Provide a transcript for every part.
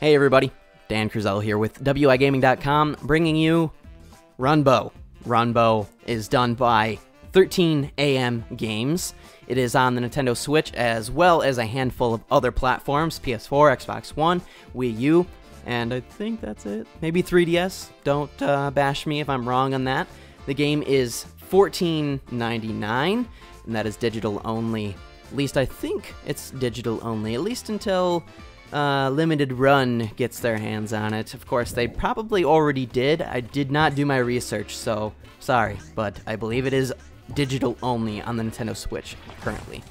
Hey everybody, Dan Cruzel here with wigaming.com, bringing you Runbow. Runbow is done by 13am Games. It is on the Nintendo Switch as well as a handful of other platforms, PS4, Xbox One, Wii U, and I think that's it. Maybe 3DS. Don't bash me if I'm wrong on that. The game is $14.99, and that is digital only. At least I think it's digital only, at least until Limited Run gets their hands on it. Of course, they probably already did. I did not do my research, so sorry, but I believe it is digital only on the Nintendo Switch currently.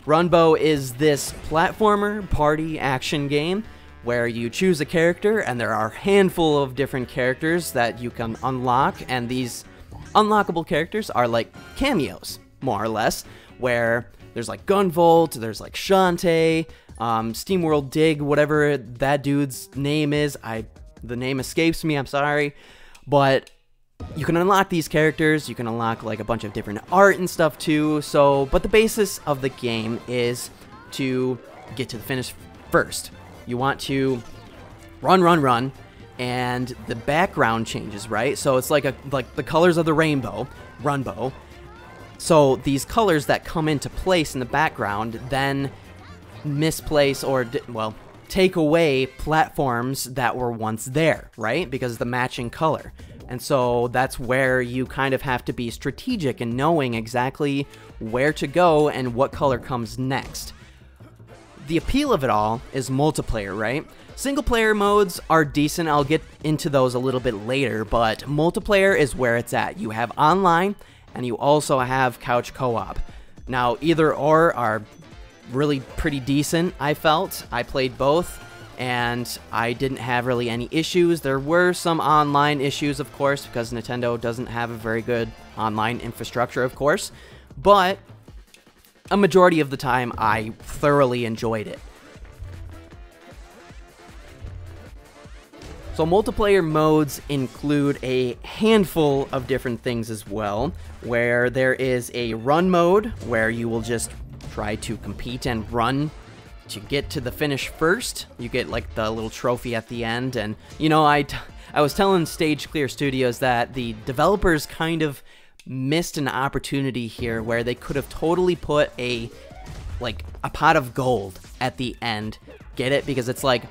Runbow is this platformer party action game where you choose a character, and there are a handful of different characters that you can unlock, and these unlockable characters are like cameos, more or less, where there's like Gunvolt, there's like Shantae, SteamWorld Dig, whatever that dude's name is. The name escapes me, I'm sorry. But you can unlock these characters, you can unlock like a bunch of different art and stuff too. But the basis of the game is to get to the finish first. You want to run, and the background changes, right? So it's like the colors of the rainbow, Runbow. So these colors that come into place in the background then misplace or, well, take away platforms that were once there, right? Because of the matching color. And so that's where you kind of have to be strategic in knowing exactly where to go and what color comes next. The appeal of it all is multiplayer, right? Single player modes are decent. I'll get into those a little bit later, but multiplayer is where it's at. You have online, and you also have couch co-op. Now, either or are really pretty decent, I felt. I played both, and I didn't have really any issues. There were some online issues, of course, because Nintendo doesn't have a very good online infrastructure, of course, but a majority of the time, I thoroughly enjoyed it. So multiplayer modes include a handful of different things as well, where there is a run mode, where you will just try to compete and run to get to the finish first. You get like the little trophy at the end, and you know, I was telling Stage Clear Studios that the developers kind of missed an opportunity here where they could have totally put a pot of gold at the end. Get it? Because it's like,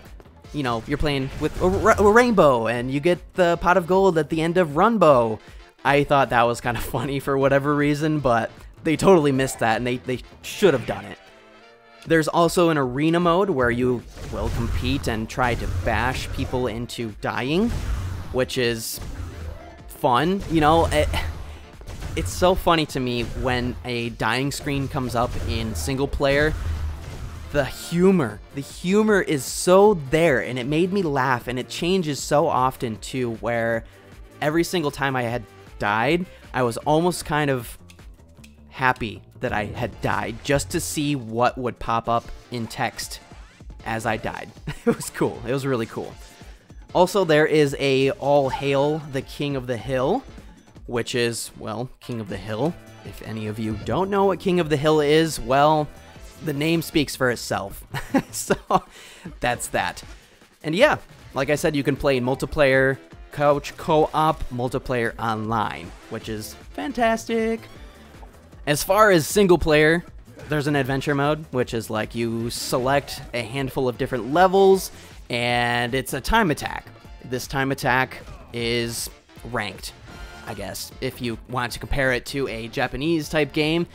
you know, you're playing with a rainbow, and you get the pot of gold at the end of Runbow. I thought that was kind of funny for whatever reason, but they totally missed that, and they should have done it. There's also an arena mode where you will compete and try to bash people into dying, which is fun. You know, it's so funny to me when a dying screen comes up in single player. The humor is so there, and it made me laugh, and it changes so often too, where every single time I had died, I was almost kind of happy that I had died just to see what would pop up in text as I died. It was cool. It was really cool. Also, there is a All Hail the King of the Hill, which is, well, King of the Hill. If any of you don't know what King of the Hill is, well, the name speaks for itself. So that's that. And yeah, like I said, you can play multiplayer, couch co-op, multiplayer online, which is fantastic. As far as single player, there's an adventure mode, which is like you select a handful of different levels, and it's a time attack. This time attack is ranked, I guess, if you want to compare it to a Japanese type game.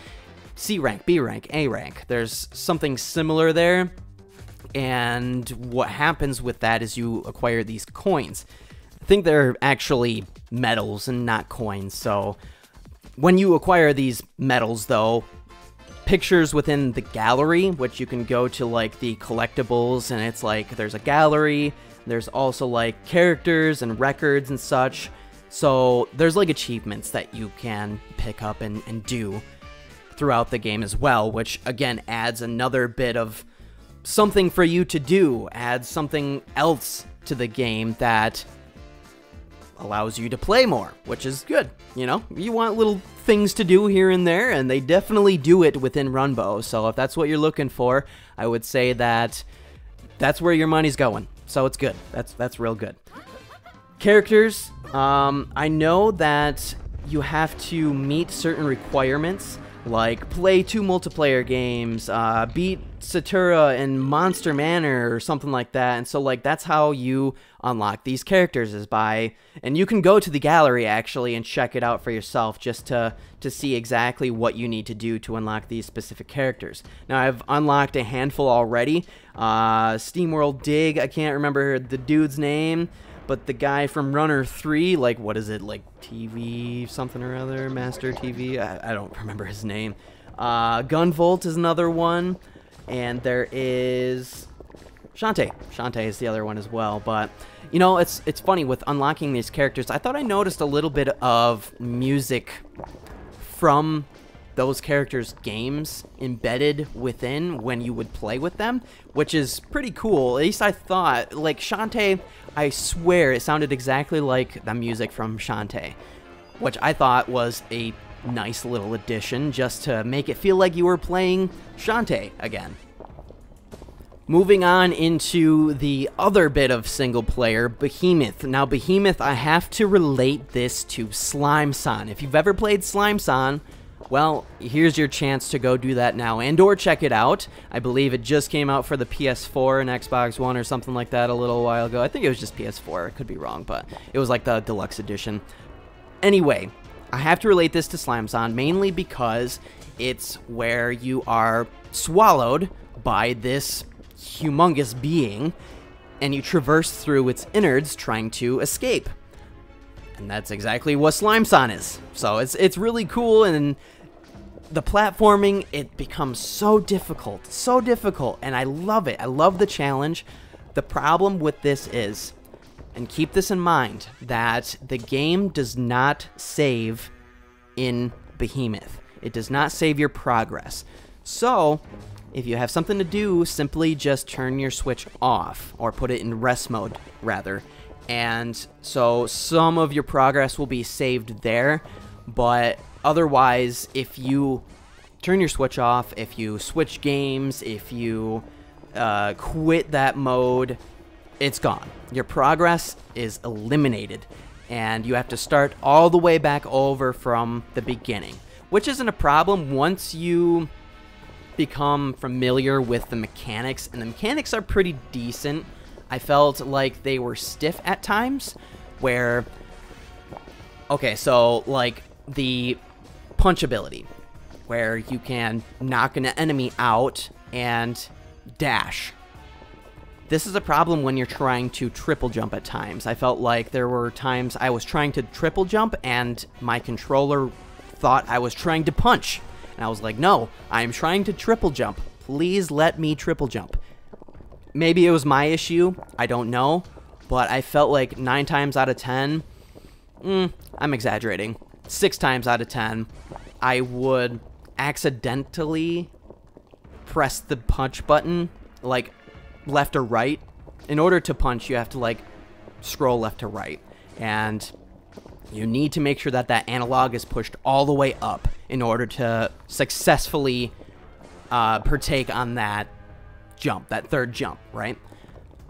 C rank, B rank, A rank. There's something similar there, and what happens with that is you acquire these coins. I think they're actually medals and not coins, so when you acquire these medals, though, pictures within the gallery, which you can go to like the collectibles, and it's like there's a gallery, there's also like characters and records and such, so there's like achievements that you can pick up and do throughout the game as well, which again adds another bit of something for you to do, adds something else to the game that allows you to play more, which is good. You know, you want little things to do here and there, and they definitely do it within Runbow. So if that's what you're looking for, I would say that that's where your money's going. So it's good. That's real good. Characters, I know that you have to meet certain requirements, like play 2 multiplayer games, beat Satura in Monster Manor or something like that. And so like that's how you unlock these characters, is by, and you can go to the gallery actually and check it out for yourself just to see exactly what you need to do to unlock these specific characters. Now I've unlocked a handful already. SteamWorld Dig, I can't remember the dude's name, but the guy from Runner 3, like, what is it, like TV something or other, Master TV, I don't remember his name. Gunvolt is another one, and there is Shantae. Shantae is the other one as well. But you know, it's funny with unlocking these characters. I thought I noticed a little bit of music from those characters' games embedded within when you would play with them, which is pretty cool. At least I thought. Like Shantae, I swear it sounded exactly like the music from Shantae, which I thought was a nice little addition just to make it feel like you were playing Shantae again. Moving on into the other bit of single player, Behemoth. Now Behemoth, I have to relate this to Slime-san. If you've ever played Slime-san, well, here's your chance to go do that now and or check it out. I believe it just came out for the PS4 and Xbox One or something like that a little while ago. I think it was just PS4. I could be wrong, but it was like the deluxe edition. Anyway, I have to relate this to Slime-san mainly because it's where you are swallowed by this humongous being and you traverse through its innards trying to escape. And that's exactly what Slime-san is. So it's really cool, and the platforming, it becomes so difficult, and I love it. I love the challenge. The problem with this is, and keep this in mind, that the game does not save in Behemoth. It does not save your progress. So if you have something to do, simply just turn your Switch off, or put it in rest mode, rather. And so some of your progress will be saved there, but otherwise, if you turn your Switch off, if you switch games, if you quit that mode, it's gone. Your progress is eliminated, and you have to start all the way back over from the beginning, which isn't a problem once you become familiar with the mechanics, and the mechanics are pretty decent. I felt like they were stiff at times, where, okay, so like the punch ability, where you can knock an enemy out and dash. This is a problem when you're trying to triple jump at times. I felt like there were times I was trying to triple jump and my controller thought I was trying to punch. And I was like, no, I'm trying to triple jump. Please let me triple jump. Maybe it was my issue, I don't know, but I felt like 9 times out of 10, I'm exaggerating, 6 times out of 10, I would accidentally press the punch button, like left or right. In order to punch, you have to like scroll left to right, and you need to make sure that that analog is pushed all the way up in order to successfully partake on that jump, that third jump, right?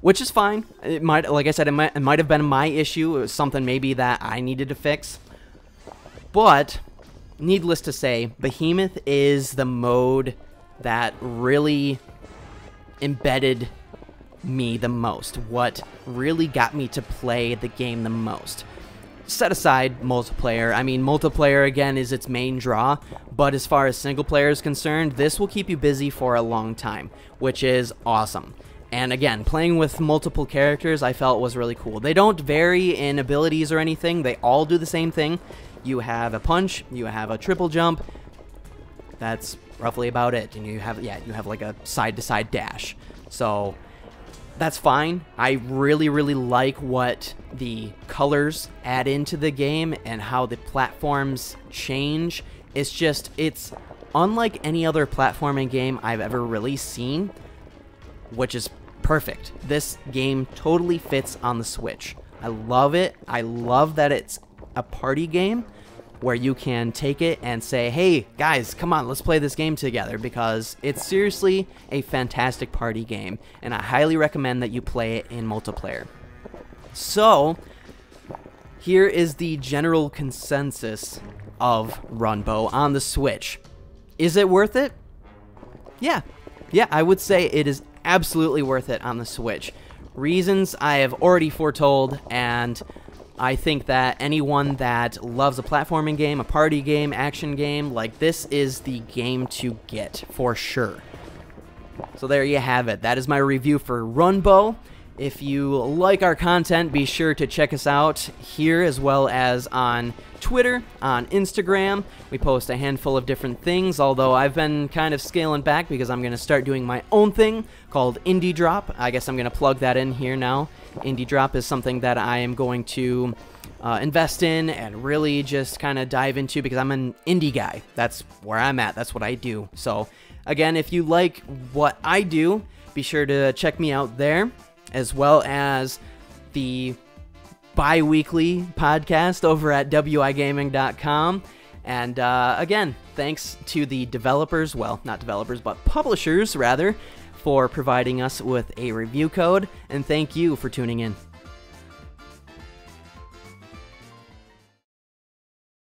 Which is fine. It might, like I said, it might have been my issue. It was something maybe that I needed to fix. But needless to say, Behemoth is the mode that really embedded me the most. What really got me to play the game the most. Set aside multiplayer. I mean, multiplayer, again, is its main draw, but as far as single player is concerned, this will keep you busy for a long time, which is awesome. And again, playing with multiple characters, I felt was really cool. They don't vary in abilities or anything. They all do the same thing. You have a punch, you have a triple jump. That's roughly about it. And you have, yeah, you have like a side-to-side dash. So that's fine. I really, really like what the colors add into the game and how the platforms change. It's just, it's unlike any other platforming game I've ever really seen, which is perfect. This game totally fits on the Switch. I love it. I love that it's a party game, where you can take it and say, hey, guys, come on, let's play this game together, because it's seriously a fantastic party game, and I highly recommend that you play it in multiplayer. So, here is the general consensus of Runbow on the Switch. Is it worth it? Yeah, I would say it is absolutely worth it on the Switch. Reasons I have already foretold, and I think that anyone that loves a platforming game, a party game, action game, like, this is the game to get for sure. So there you have it. That is my review for Runbow. If you like our content, be sure to check us out here as well as on Twitter, on Instagram. We post a handful of different things, although I've been kind of scaling back because I'm going to start doing my own thing called Indie Drop. I guess I'm going to plug that in here now. Indie Drop is something that I am going to invest in and really just kind of dive into because I'm an indie guy. That's where I'm at. That's what I do. So, again, if you like what I do, be sure to check me out there, as well as the bi-weekly podcast over at wigaming.com. And again, thanks to the developers, well, not developers, but publishers, rather, for providing us with a review code. And thank you for tuning in.